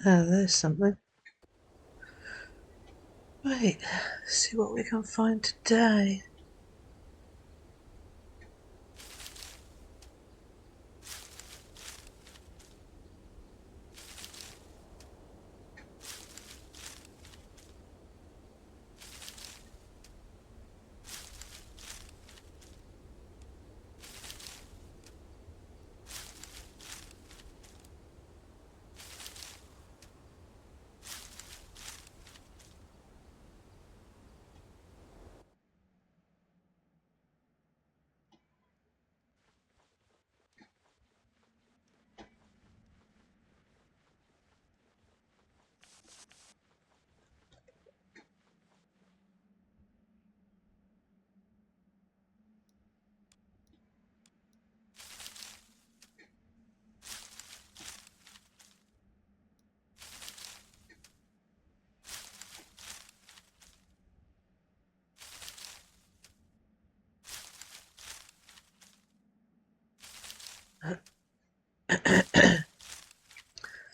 Oh, there's something. Right, see what we can find today.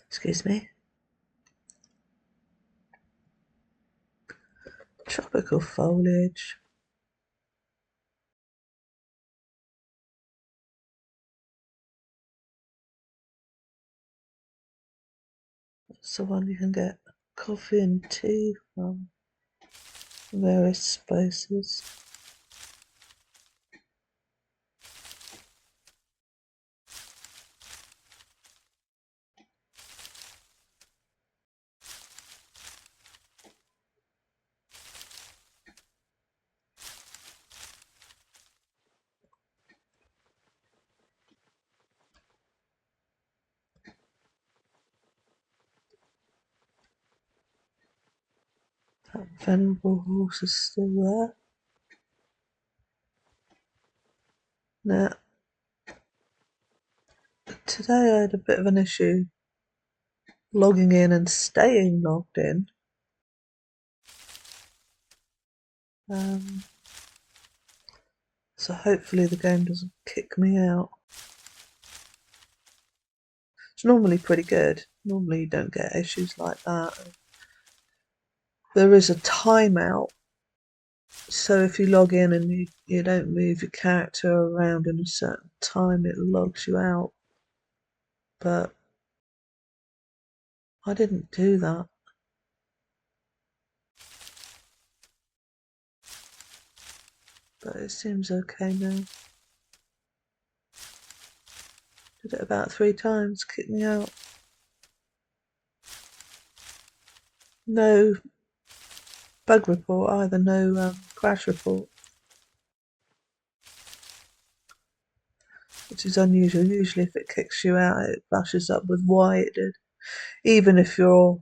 Excuse me. Tropical foliage. That's the one you can get coffee and tea from. Various spices. That venerable horse is still there. Now, today I had a bit of an issue logging in and staying logged in. So hopefully the game doesn't kick me out. It's normally pretty good. Normally you don't get issues like that. There is a timeout. So if you log in and you don't move your character around in a certain time, it logs you out. But I didn't do that. But it seems okay now. Did it about 3 times, kicked me out. No bug report either, no crash report. Which is unusual. Usually if it kicks you out, it flashes up with why it did. Even if you're,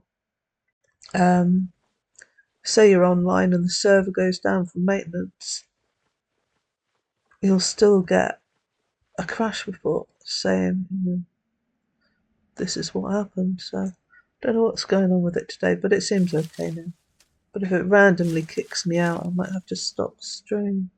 say you're online and the server goes down for maintenance, you'll still get a crash report saying, this is what happened. So I don't know what's going on with it today, but it seems okay now. But if it randomly kicks me out, I might have to stop the stream.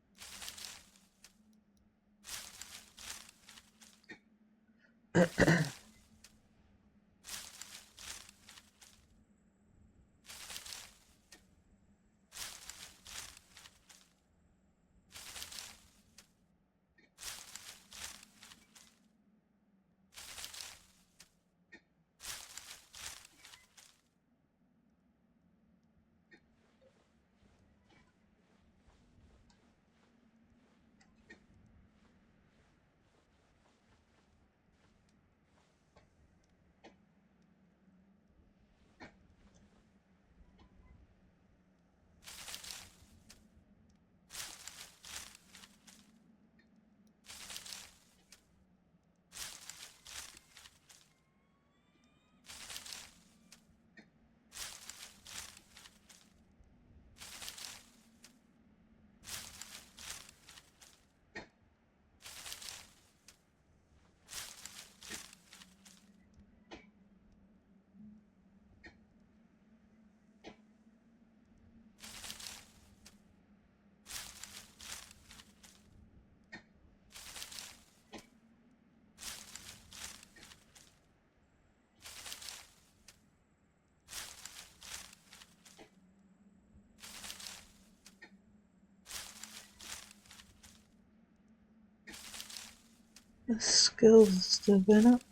The skills still going up.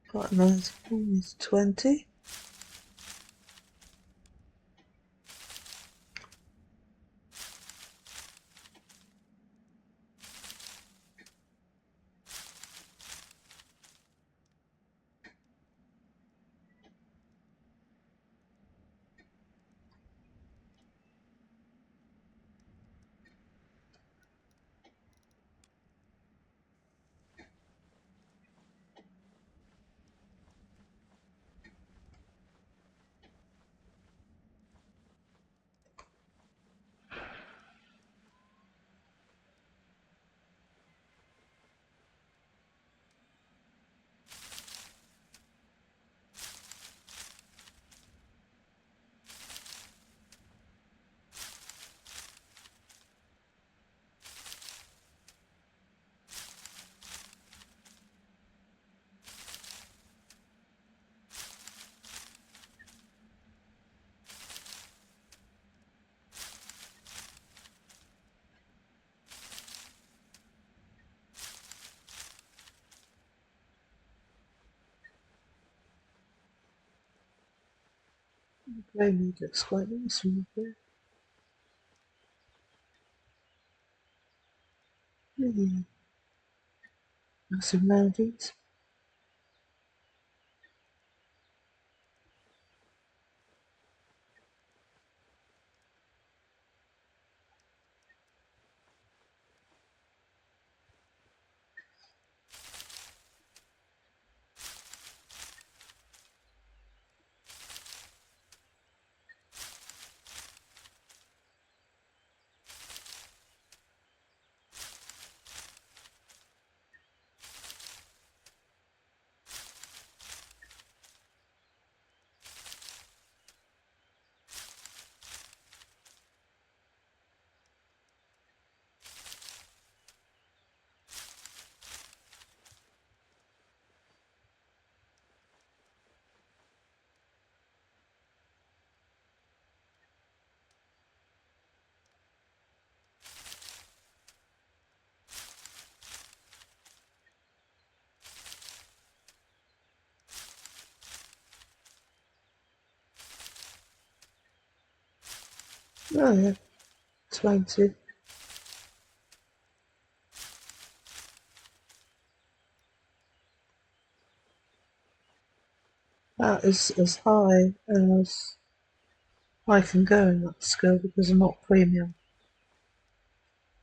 Quite a nice one is 20. The grey meat looks quite nice from the really massive mountains. Oh yeah, 20. That is as high as I can go in that skill because I'm not premium.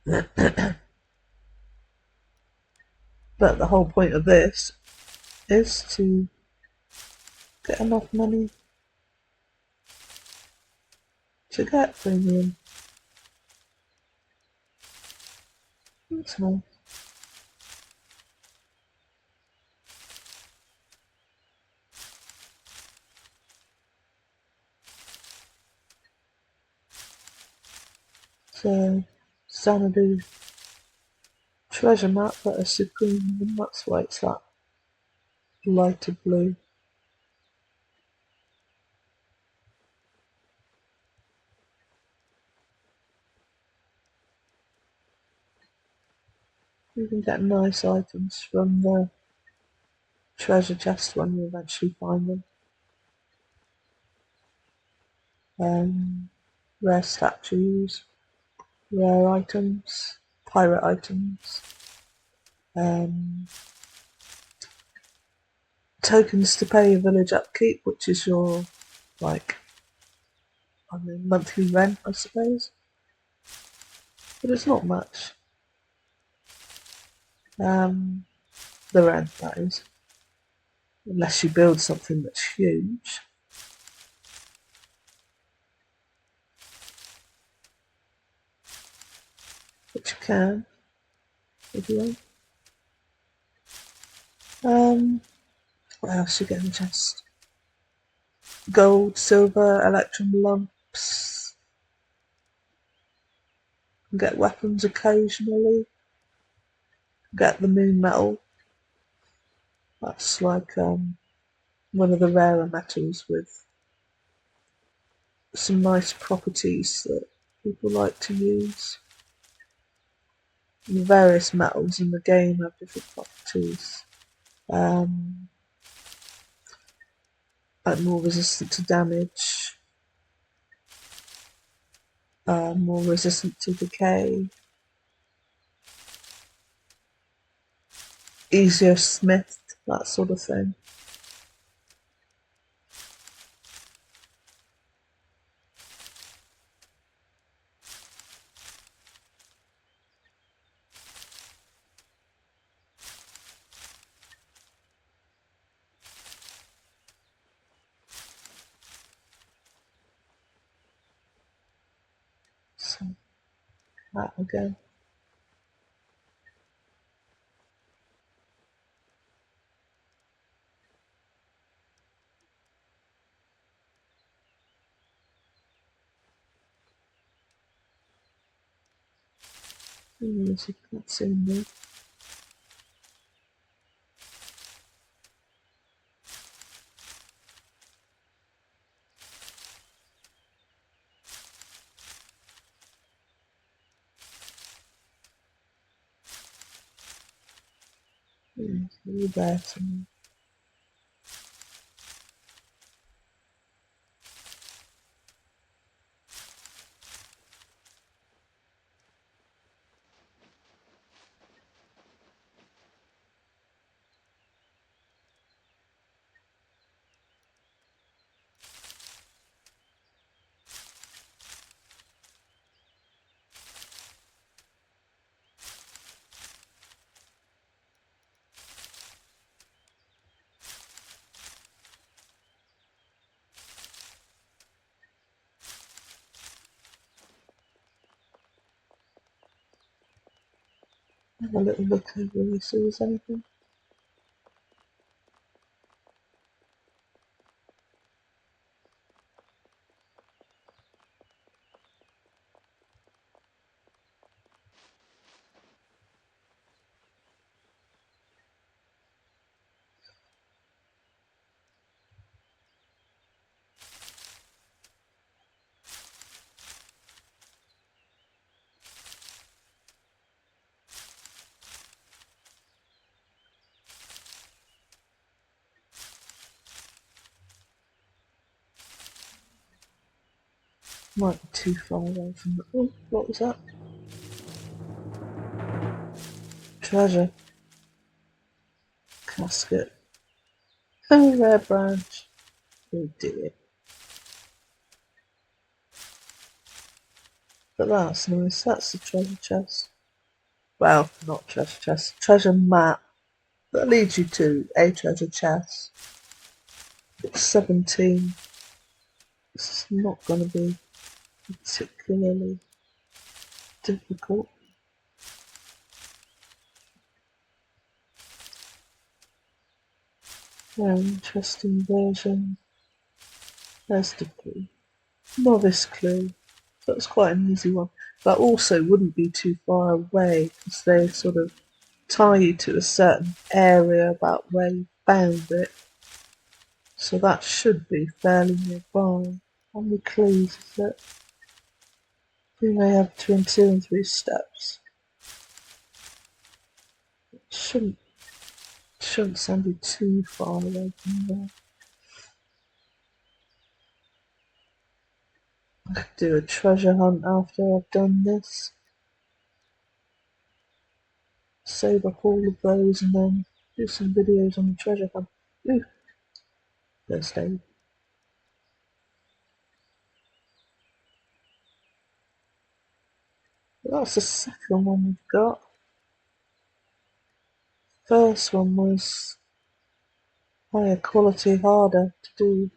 But the whole point of this is to get enough money to get premium. That's nice. So, Xanadu treasure map that is supreme, and that's why it's that lighter blue. You can get nice items from the treasure chest when you eventually find them. Rare statues, rare items, pirate items, um, tokens to pay your village upkeep, which is your, like, I mean, monthly rent, I suppose. But it's not much. The rent, that is. Unless you build something that's huge, which you can, if you want. What else you get in the chest? Gold, silver, electrum lumps. Get weapons occasionally. Get the moon metal. That's like one of the rarer metals with some nice properties that people like to use. The various metals in the game have different properties. Like more resistant to damage, more resistant to decay, easier smithed, that sort of thing. So that again. As you can see in there. Really there to me. Have a little look over and see if there's anything. Might be too far away from the. Oh, what was that? Treasure. Casket. Oh, rare branch. Oh dear. But that's nice. That's the treasure chest. Well, not treasure chest. Treasure map. That leads you to a treasure chest. It's 17. It's not going to be particularly difficult. Very interesting version. There's the clue. Novice clue. So it's quite an easy one. But also wouldn't be too far away because they sort of tie you to a certain area about where you found it. So that should be fairly nearby. How many clues is it? We may have between 2 and 3 steps. It shouldn't sound you too far away from there. I could do a treasure hunt after I've done this. Save up all of those and then do some videos on the treasure hunt. Ooh, there's Dave. That's the second one we've got. First one was higher quality, harder to do.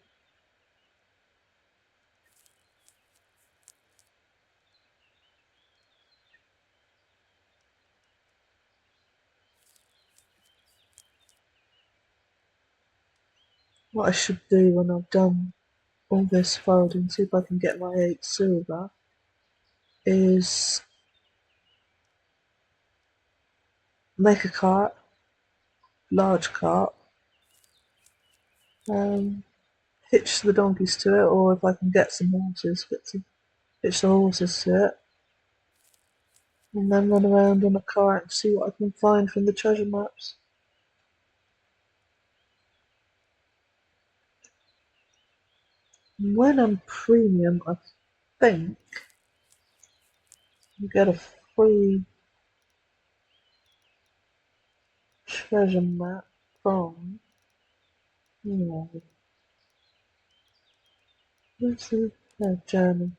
What I should do when I've done all this folding, see if I can get my 8 silver, is make a cart, large cart, hitch the donkeys to it, or if I can get some horses, hitch the horses to it, and then run around on a cart and see what I can find from the treasure maps. When I'm premium, I think you get a free treasure map from, where's the journal?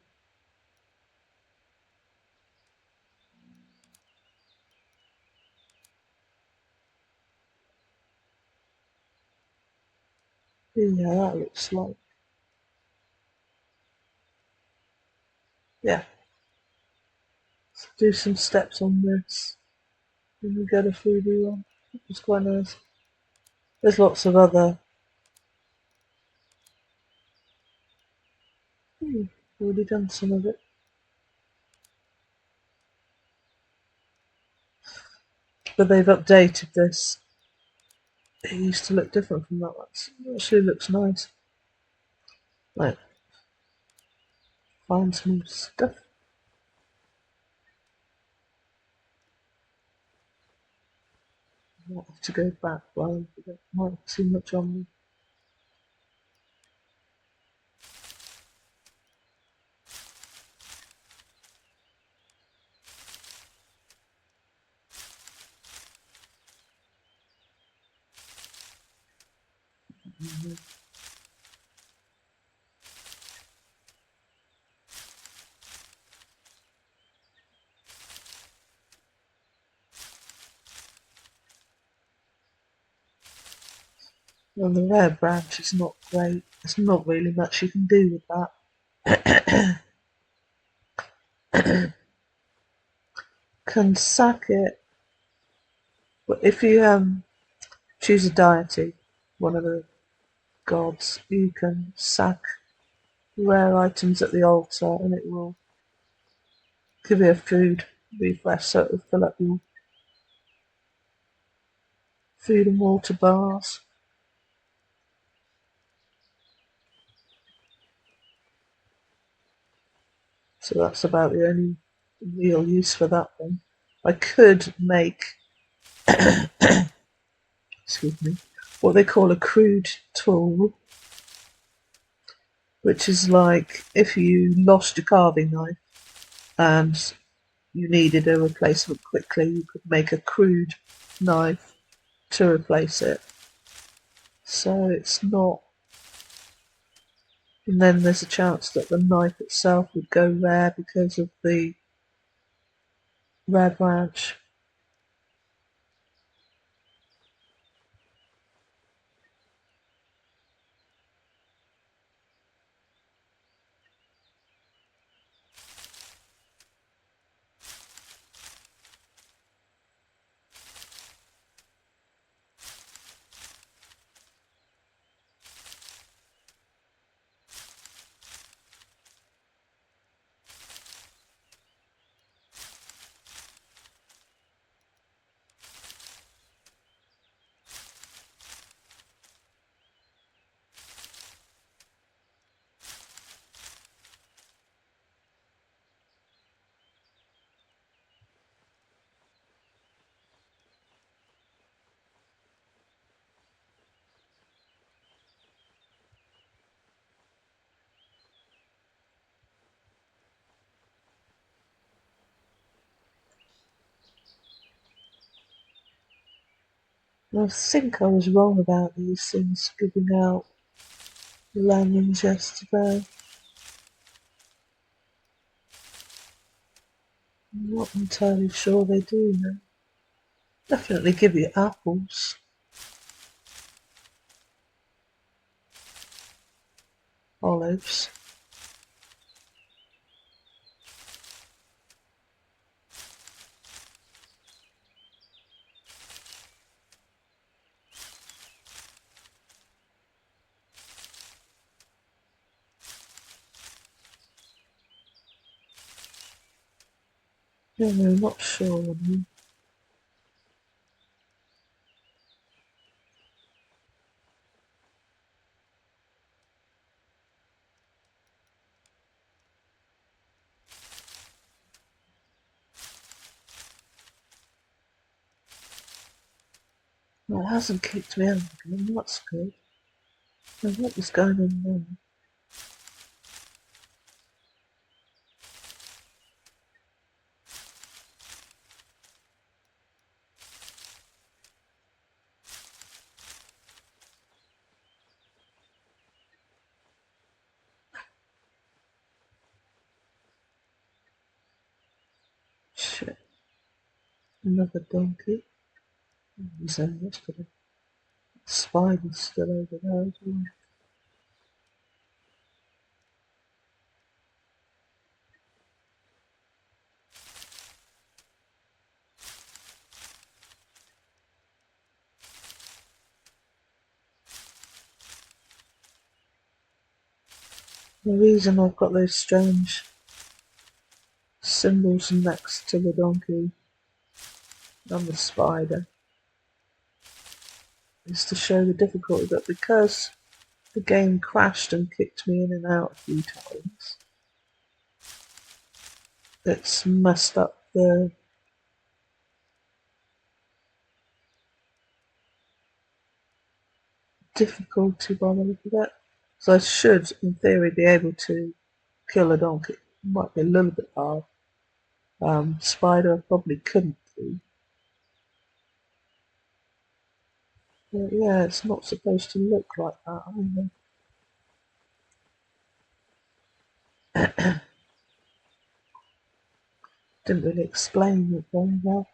Yeah, that looks like, yeah. Let's do some steps on this, and we get a freebie one. It's quite nice. There's lots of other, already done some of it, but they've updated this. It used to look different from that one. It actually looks nice. Like, find some stuff. I might have to go back, but I might have too much on me. Well, the rare branch is not great. There's not really much you can do with that. Can sack it. But if you choose a deity, one of the gods, you can sack rare items at the altar and it will give you a food refresh, so it will fill up your food and water bars. So that's about the only real use for that one. I could make, excuse me, what they call a crude tool, which is like if you lost your carving knife and you needed a replacement quickly, you could make a crude knife to replace it. So it's not, and then there's a chance that the knife itself would go rare because of the rare branch. I think I was wrong about these things giving out landings yesterday. I'm not entirely sure they do now. Definitely give you apples, olives. No, not sure. Well, it hasn't kicked me out again, that's good. Now, what was going on there? Shit, another donkey. It was there yesterday. Spider's still over there as well. The reason I've got those strange symbols next to the donkey and the spider is to show the difficulty, but because the game crashed and kicked me in and out a few times, it's messed up the difficulty by the look of it. So I should, in theory, be able to kill a donkey. It might be a little bit hard. Spider I probably couldn't do. But yeah, it's not supposed to look like that either. Didn't really explain it very well.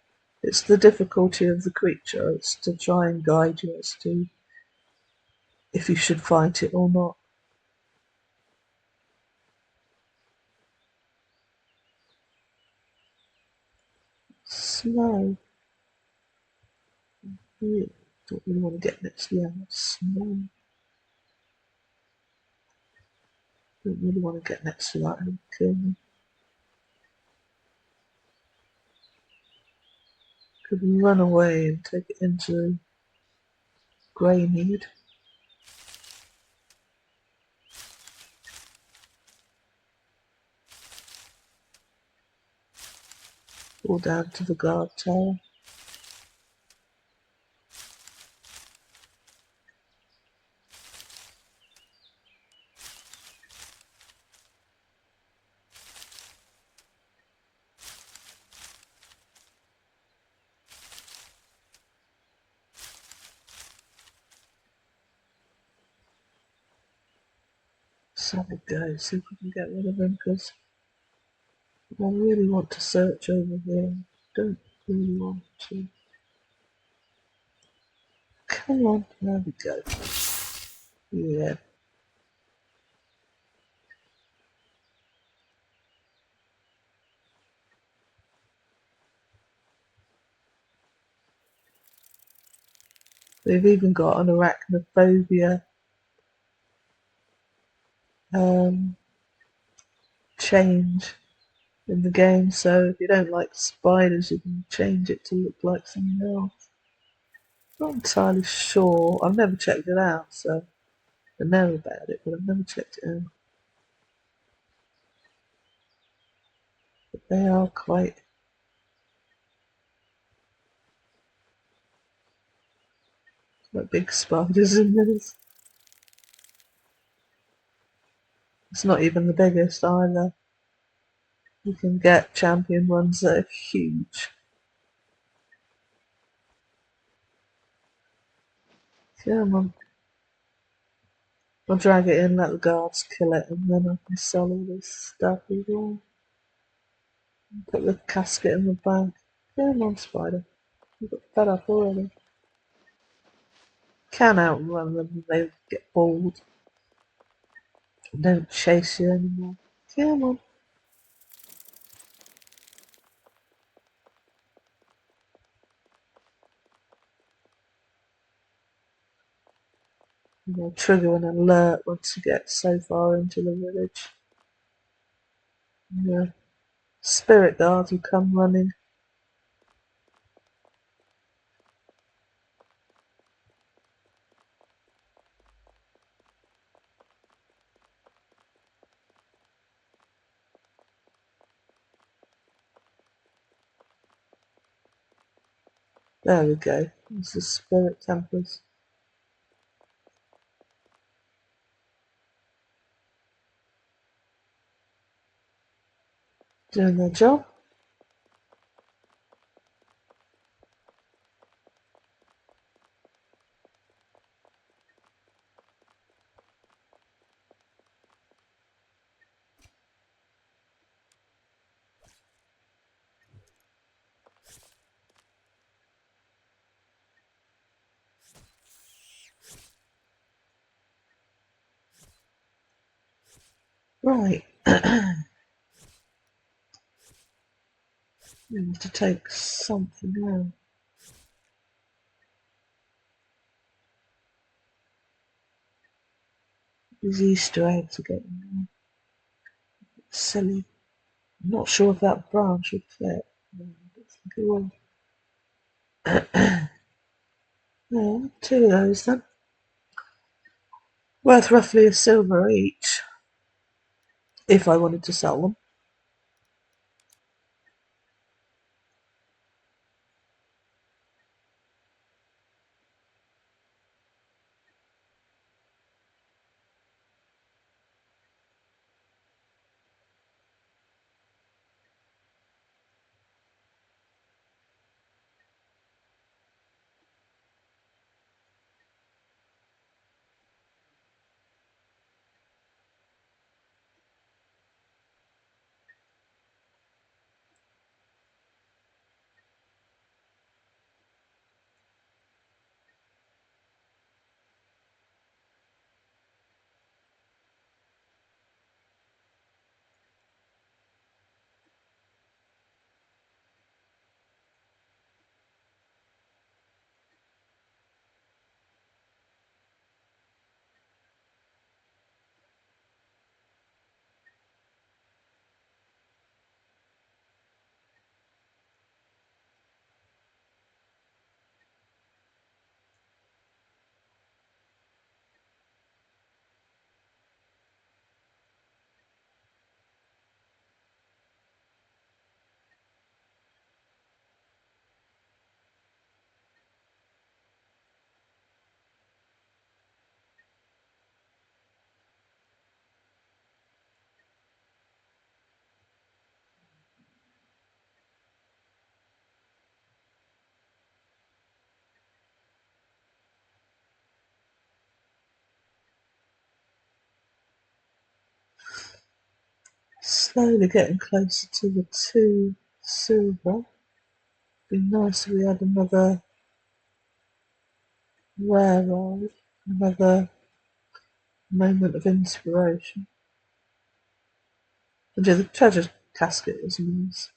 It's the difficulty of the creature. It's to try and guide you as to if you should fight it or not. Snow. Yeah, don't really want to get next to the snow. Don't really want to get next to that and kill me. Could run away and take it into Greymead. Or down to the guard tower. So we go, see if we can get rid of him, because I really want to search over here. Don't really want to. Come on, there we go. Yeah, they've even got an arachnophobia um, change in the game, so if you don't like spiders, you can change it to look like something else. Not entirely sure. I've never checked it out, so I know about it, but I've never checked it out. But they are quite big spiders in this. It's not even the biggest either. You can get champion ones that are huge. Come on. I'll drag it in, let the guards kill it, and then I can sell all this stuff as well. Put the casket in the bank. Come on, spider. You got fed up already. Can outrun them and they get bored. Don't chase you anymore. Come on. They'll trigger an alert once you get so far into the village. Yeah. Spirit guards will come running. There we go. This is spirit tempers doing their job. Right. We have to take something out. These Easter eggs are getting silly. I'm not sure if that branch would fit. No, I don't think it will. Yeah, two of those then. Worth roughly a silver each, if I wanted to sell them. Slowly getting closer to the 2 silver. Be nice if we had another rare ride, another moment of inspiration. And yeah, the treasure casket is nice.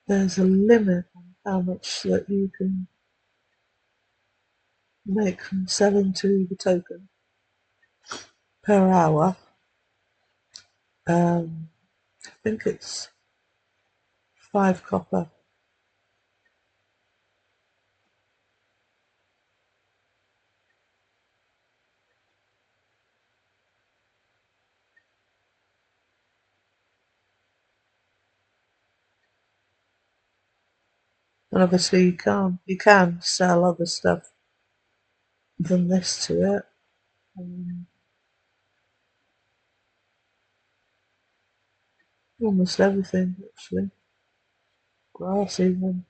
There's a limit on how much that you can make from selling to the token per hour. I think it's 5 copper. And obviously you can sell other stuff than this to it. Almost everything actually. Grass even.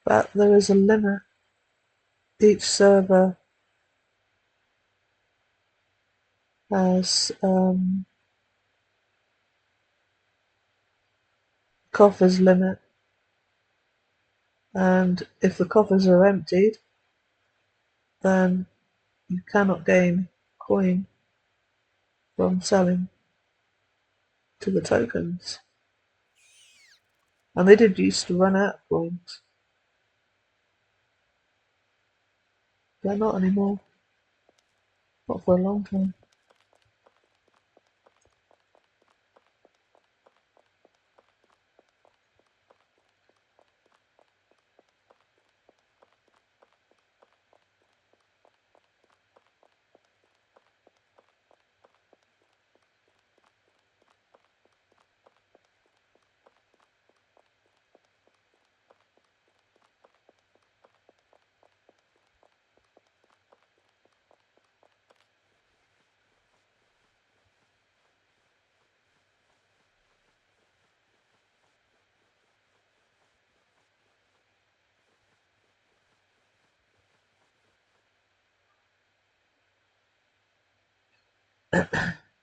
But there is a limit. Each server has coffers limit, and if the coffers are emptied, then you cannot gain coin from selling to the tokens. And they did used to run out of coins. They're not anymore. Not for a long time.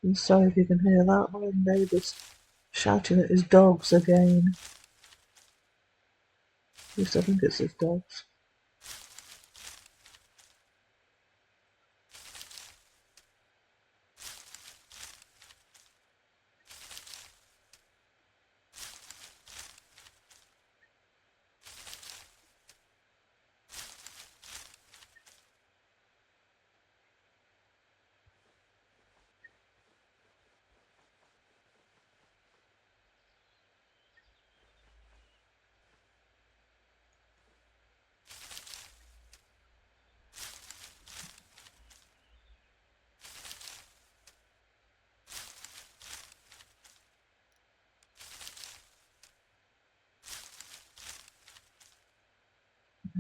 I'm sorry if you can hear that. My neighbour's shouting at his dogs again. At least I think it's his dogs.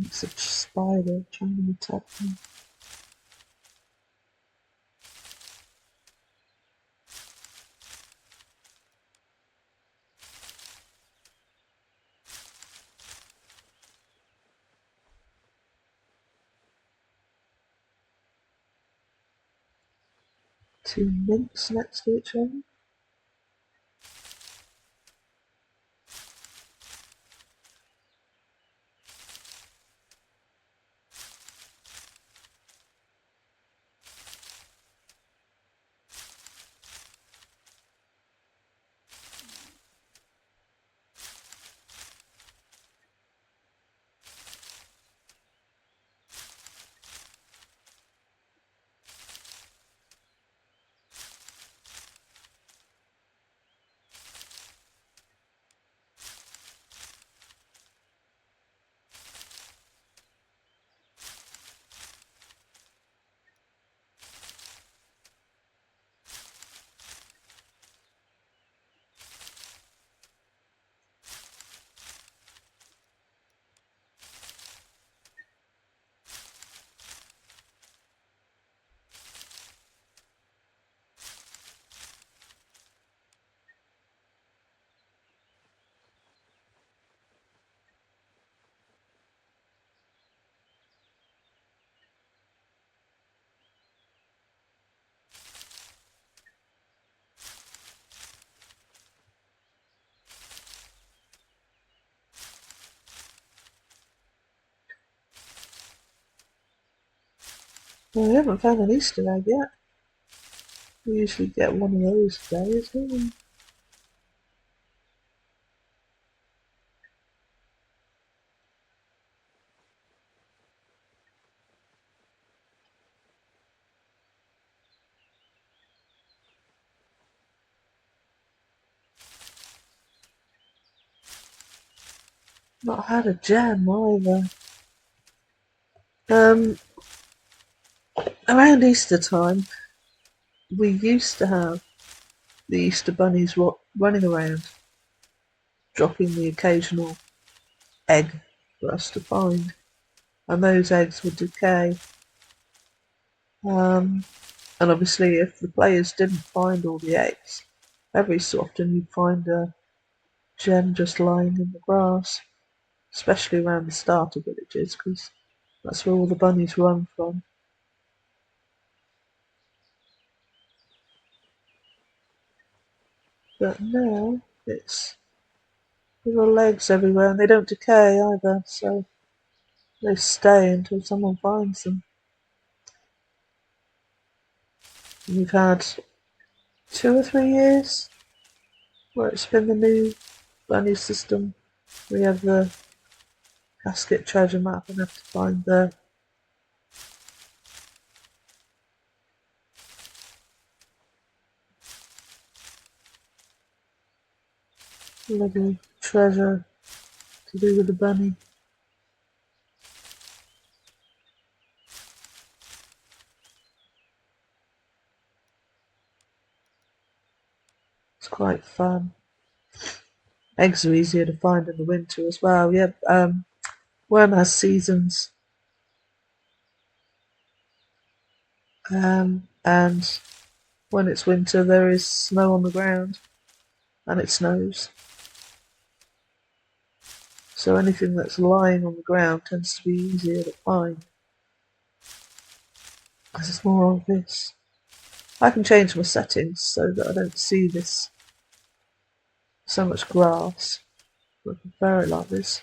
It's a spider trying to attack me. Two minks next to each other. Well, I haven't found an Easter egg yet. We usually get one of those days, don't we? Not had a gem either. Um, Around Easter time, we used to have the Easter bunnies running around, dropping the occasional egg for us to find, and those eggs would decay. Um, and obviously, if the players didn't find all the eggs, every so often you'd find a gem just lying in the grass, especially around the starter villages, because That's where all the bunnies run from. But now it's little legs everywhere, and they don't decay either, so they stay until someone finds them. And we've had 2 or 3 years where it's been the new bunny system. We have the casket treasure map and have to find the little treasure to do with the bunny. It's quite fun. Eggs are easier to find in the winter as well. Yeah, Wurm has seasons, and when it's winter there is snow on the ground and it snows. So anything that's lying on the ground tends to be easier to find because it's more obvious. I can change my settings so that I don't see this so much grass. I prefer it like this.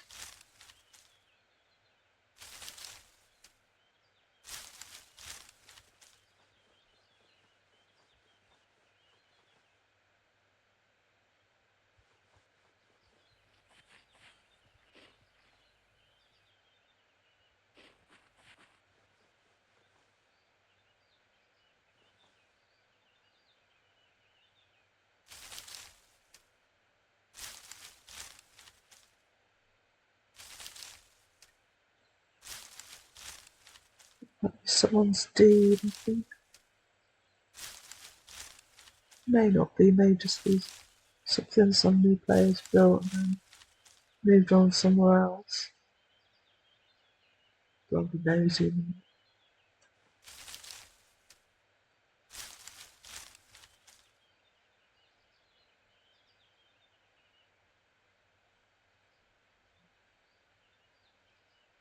Someone's deed, I think. May not be, may just be something some new players built and then moved on somewhere else. Probably nosy.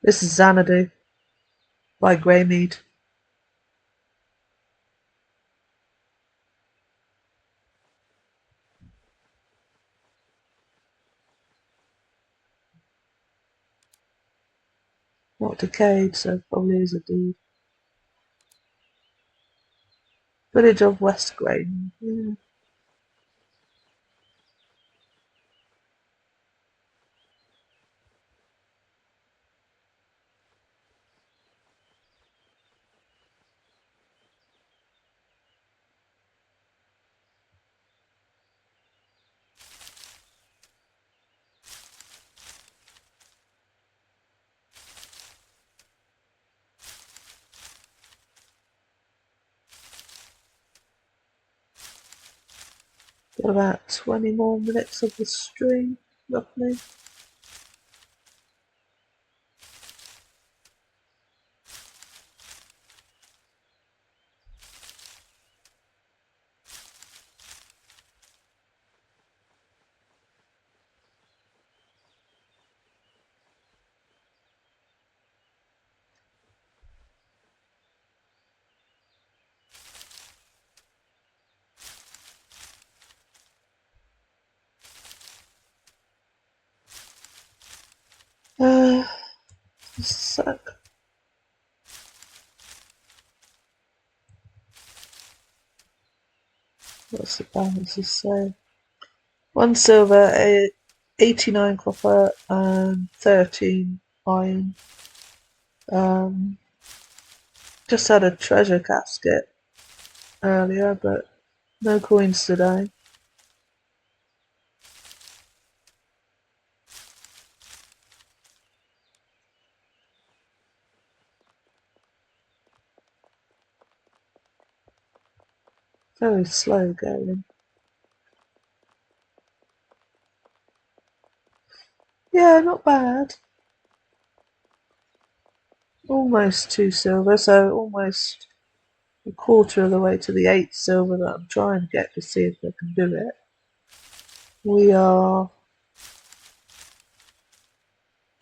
This is Xanadu by Greymead. Not decayed, so probably is a deed. Village of West Greymead. Yeah. Got about 20 more minutes of the stream, roughly. Just a sec. What's the balances say? 1 silver, 89 copper, and 13 iron. Um, just had a treasure casket earlier, but no coins today. Very slow going. Yeah, not bad. Almost 2 silver, so almost a quarter of the way to the 8 silver that I'm trying to get to see if I can do it. We are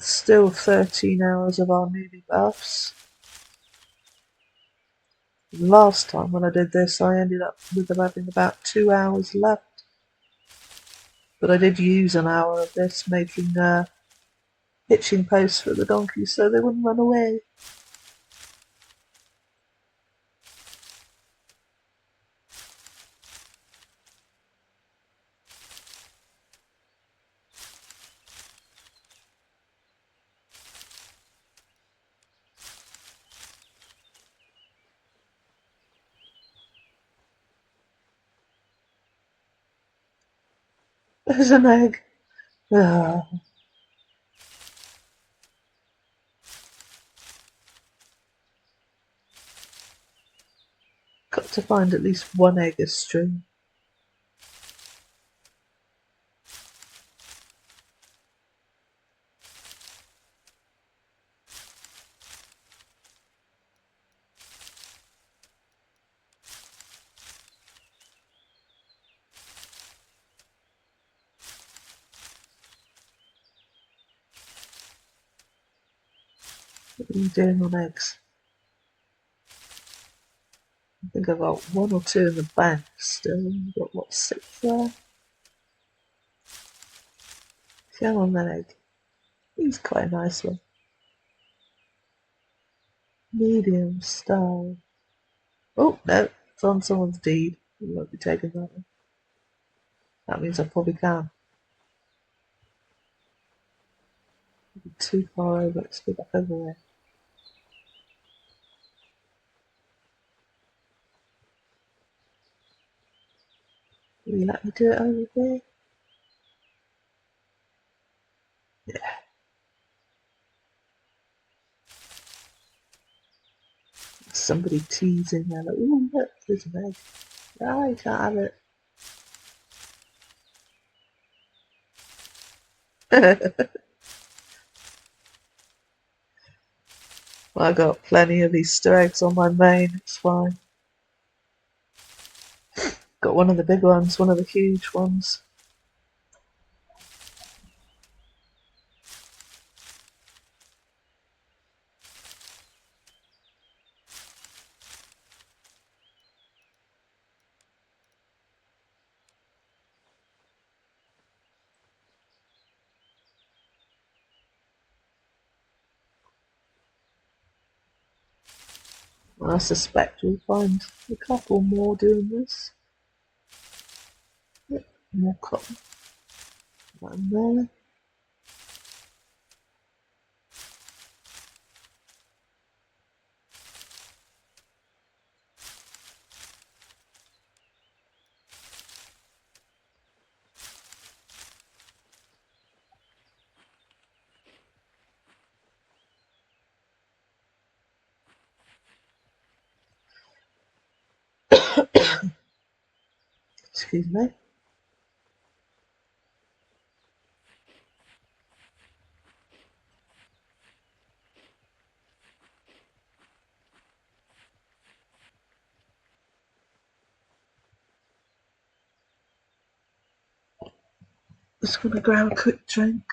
Still 13 hours of our newbie baths. Last time when I did this, I ended up with them having about 2 hours left. But I did use an hour of this making hitching posts for the donkeys so they wouldn't run away. There's an egg. Ah, got to find at least one egg a string. What are you doing on eggs? I think I've got one or two in the bank still. I've got what, 6 there? Come on then, egg. He's quite a nice one. Medium style. Oh no, it's on someone's deed. We won't be taking that one. That means I probably can. Too far over. Let's go back over there. Will you let me do it over there? Yeah. Somebody teasing there, like, ooh, look, there's an egg. Ah, you can't have it. I got plenty of Easter eggs on my main, it's fine. Got one of the big ones, one of the huge ones. I suspect we'll find a couple more doing this. Yep, more cotton. One there. Excuse me. Just gonna grab a quick drink.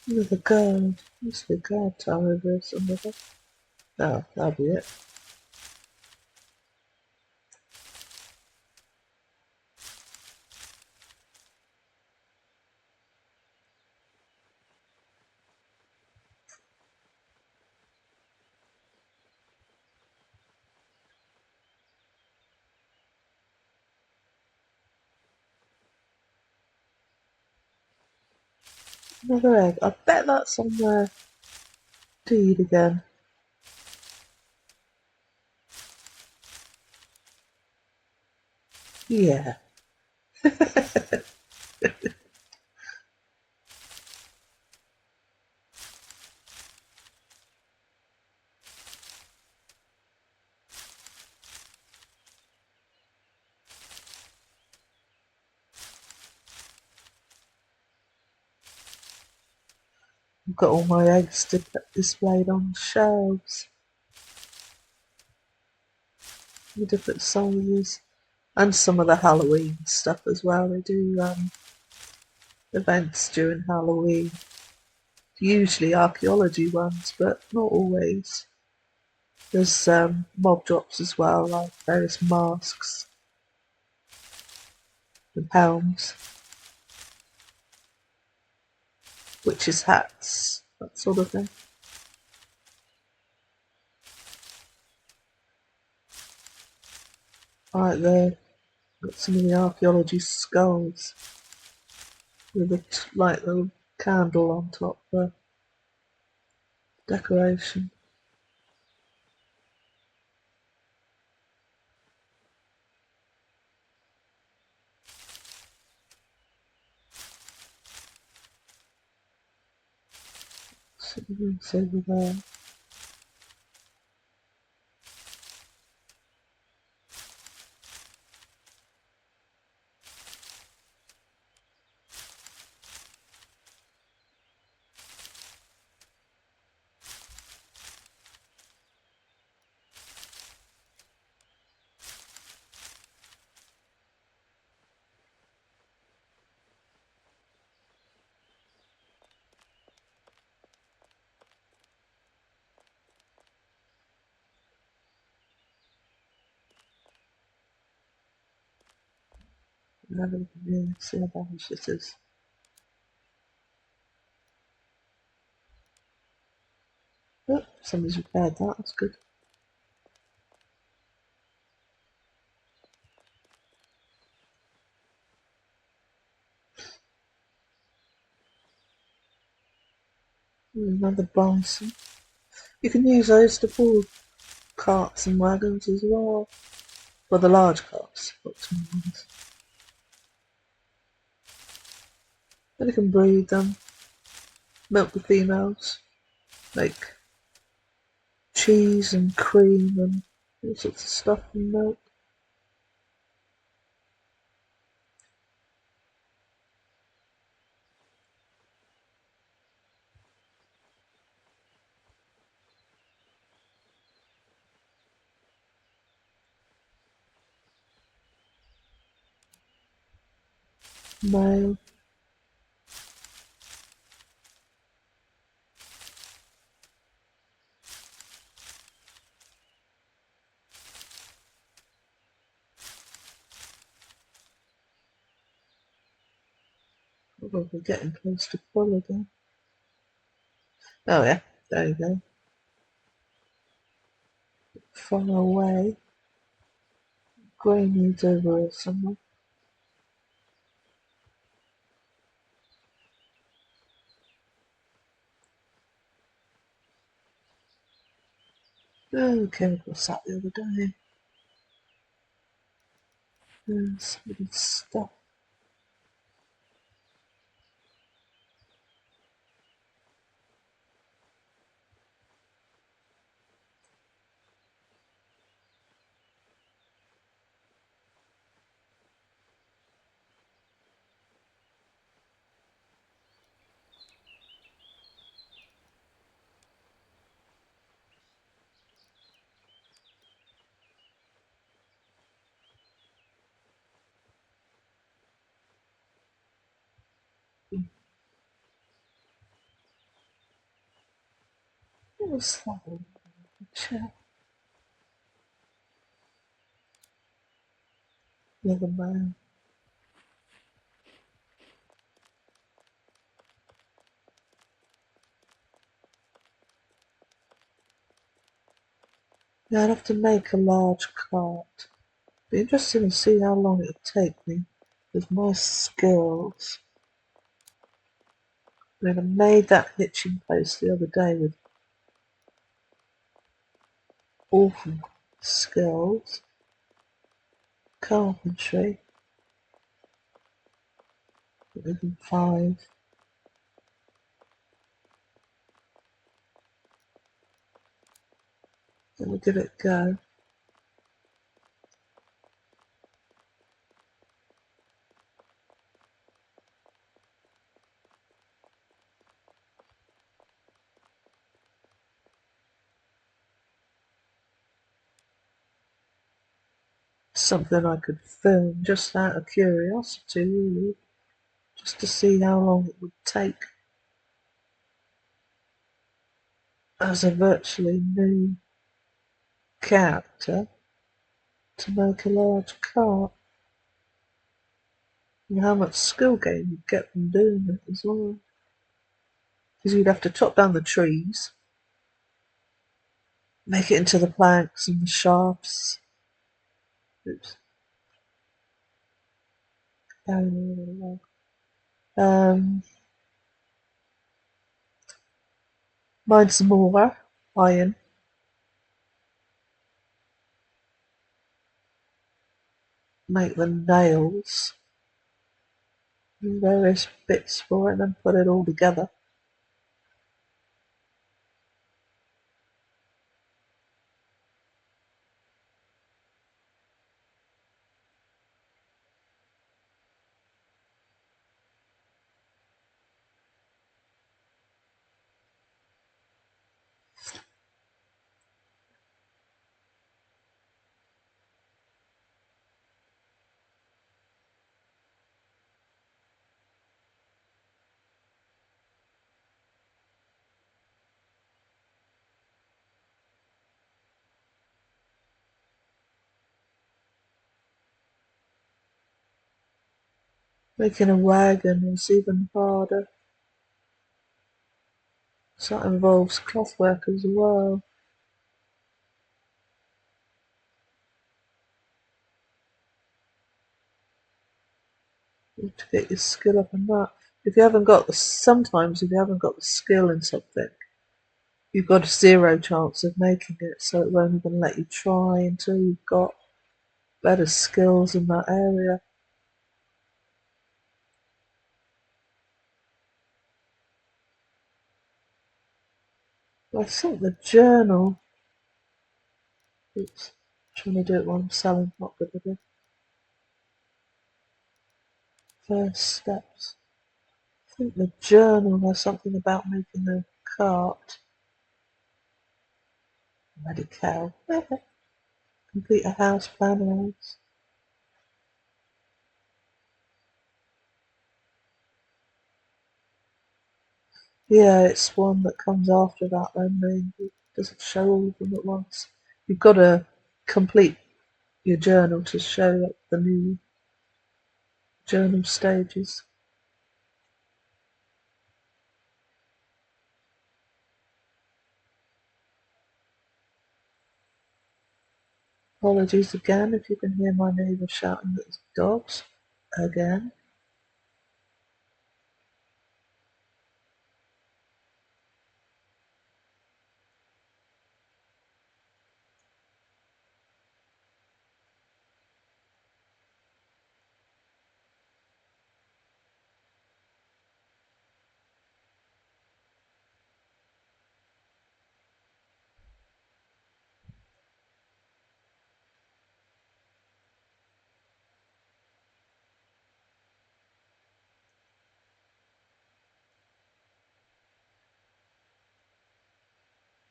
With a guard. Must be a guard tower over here somewhere. Oh, that'll be it. Another egg. I bet that's on their deed again. Yeah. I've got all my eggs displayed on shelves, the different sizes, and some of the Halloween stuff as well. They do events during Halloween, usually archaeology ones, but not always. There's mob drops as well, like various masks and helms, witches' hats, that sort of thing. Right there, got some of the archaeology skulls with a like little candle on top for decoration. Something's over there. Never really see how damaged this is. Oh, somebody's repaired that, that's good. Another bison. You can use those to pull carts and wagons as well. Well, the large carts, not small ones. Then you can breed them, milk the females, make cheese and cream and all sorts of stuff from milk. Male. Oh, we're getting close to full again. Oh yeah, there you go. Far away. Grey needs over here somewhere. Oh, came across that the other day. There's little stuff. What was that? Chair. The other man. Yeah, I'd have to make a large cart. Be interesting to see how long it would take me with my skills. I mean, I made that hitching post the other day with awful skills. Carpentry, even 5. Then we'll give it a go. Something I could film just out of curiosity, really, just to see how long it would take as a virtually new character to make a large cart, and how much skill gain you'd get from doing it as well. Because you'd have to chop down the trees, make it into the planks and the shafts. Oops. Um, Mine some more iron, make the nails and various bits for it, and then put it all together. Making a wagon is even harder, so that involves cloth work as well. You have to get your skill up on that. Sometimes if you haven't got the skill in something, you've got a 0 chance of making it, so it won't even let you try until you've got better skills in that area. I think the journal, oops, trying to do it while I'm selling, not good at it. First steps. I think the journal has something about making a cart. Bloody cow. Complete a house plan house. Yeah, it's one that comes after that then. It doesn't show all of them at once. You've got to complete your journal to show the new journal stages. Apologies again if you can hear my neighbour shouting at his dogs again.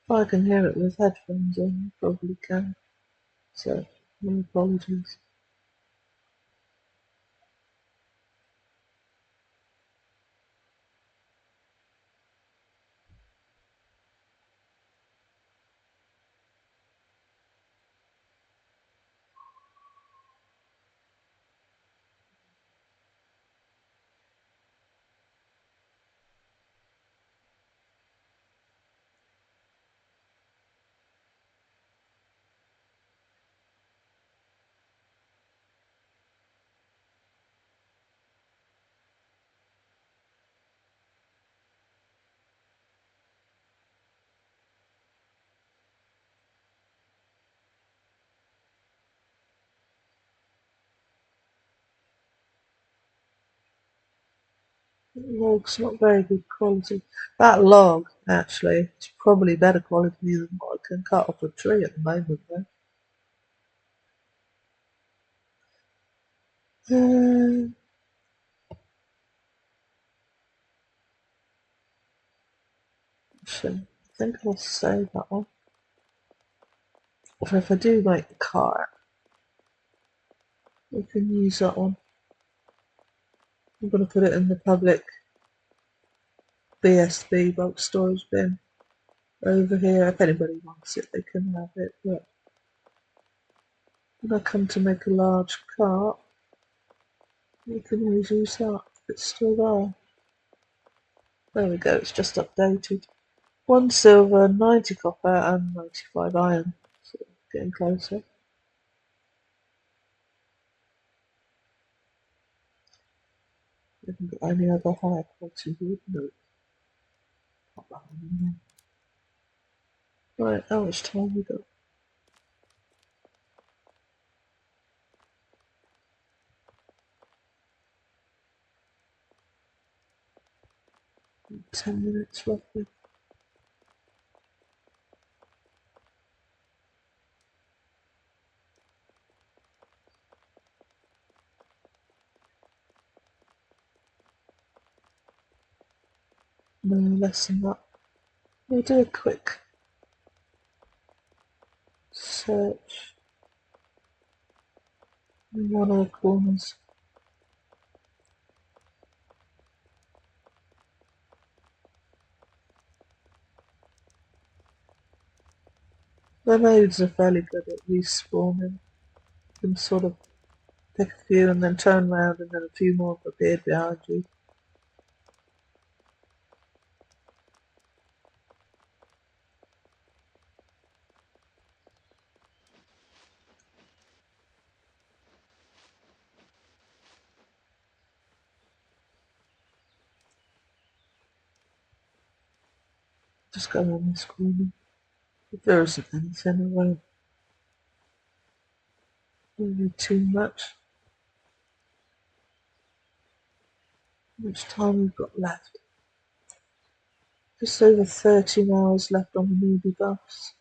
If I can hear it with headphones on, you probably can. So, my apologies. Log's not very good quality. That log, actually, is probably better quality than what I can cut off a tree at the moment, though. Uh, actually, I think I'll save that one. Or if I do make the cart, we can use that one. I'm going to put it in the public BSB bulk storage bin over here. If anybody wants it, they can have it. But when I come to make a large cart, you can always use that. It's still there. There we go, it's just updated. 1 silver, 90 copper, and 95 iron. So getting closer. We haven't got any other higher quality wood. No, not that one. Right, how much time we got? 10 minutes roughly. No, less than that. We'll do a quick search in one of the corners. The nodes are fairly good at respawning. You can sort of pick a few and then turn around and then a few more have appeared behind you. Just go around this corner. If there isn't anything, I won't worry too much. How much time we've got left? Just over 13 hours left on the newbie buffs.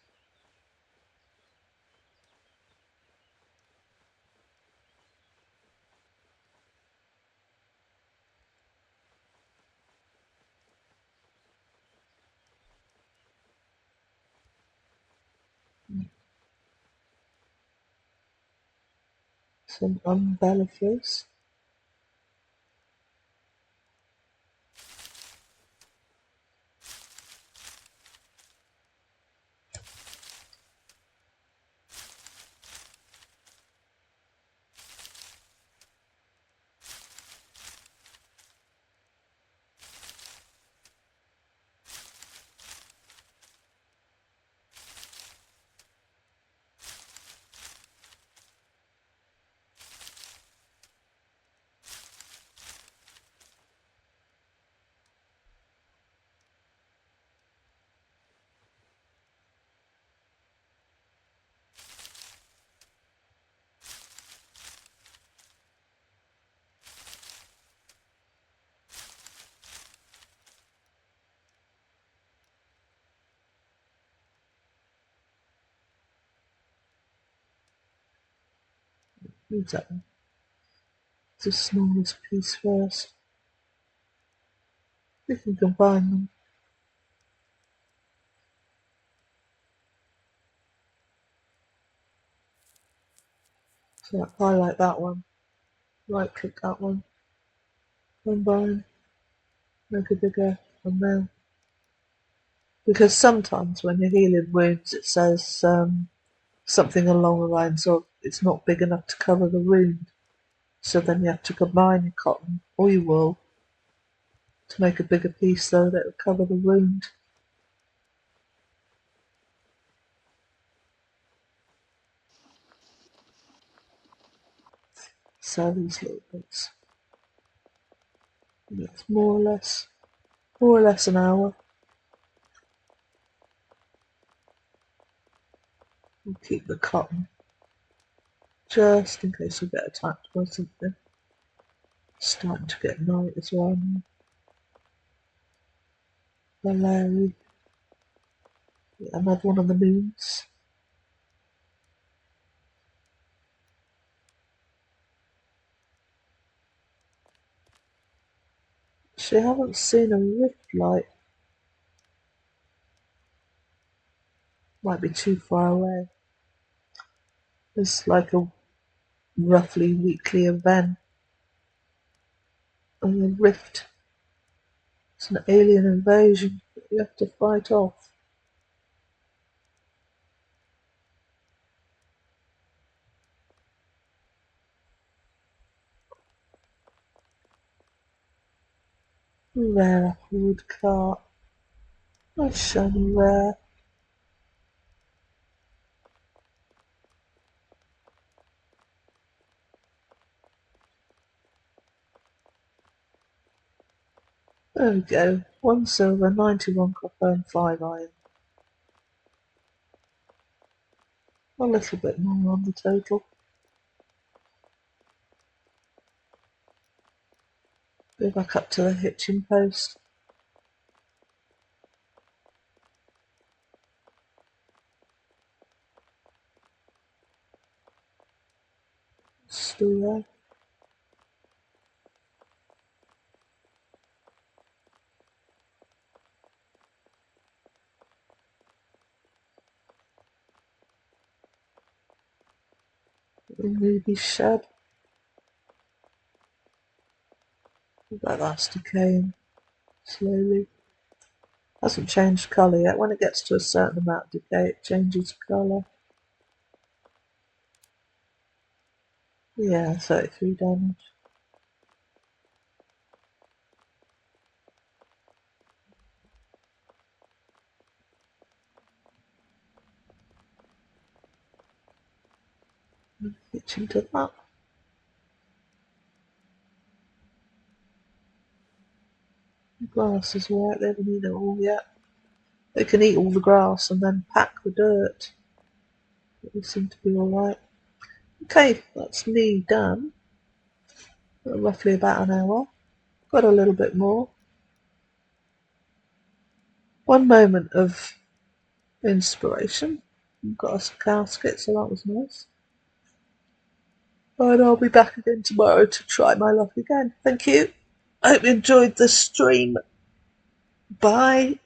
Some umbrella face. Use that one. The smallest piece first. We can combine them. So highlight that one, right click that one, combine, make a bigger thumbnail. Because sometimes when you're healing wounds it says something along the lines of it's not big enough to cover the wound. So then you have to combine your cotton or your wool to make a bigger piece so that it will cover the wound. So these little bits. And it's more or less an hour. We'll keep the cotton just in case we get attacked by something. It's starting to get night as well now. Hello. Another one of the moons. She haven't seen a rift light. Might be too far away. It's like a roughly weekly event. And the rift, it's an alien invasion that you have to fight off. Rare applewood cart. Nice shiny rare. There we go. 1 silver, 91 copper and 5 iron. A little bit more on the total. Go back up to the hitching post. Still there. The ruby shed. That's decaying slowly. Hasn't changed colour yet. When it gets to a certain amount of decay, it changes colour. Yeah, 33 damage. Hitching to that. The grass is right, they haven't eaten it all yet. They can eat all the grass and then pack the dirt. But we seem to be alright. Okay, that's me done. Roughly about an hour. Got a little bit more. One moment of inspiration. Got us a casket, so that was nice. And I'll be back again tomorrow to try my luck again. Thank you. I hope you enjoyed the stream. Bye.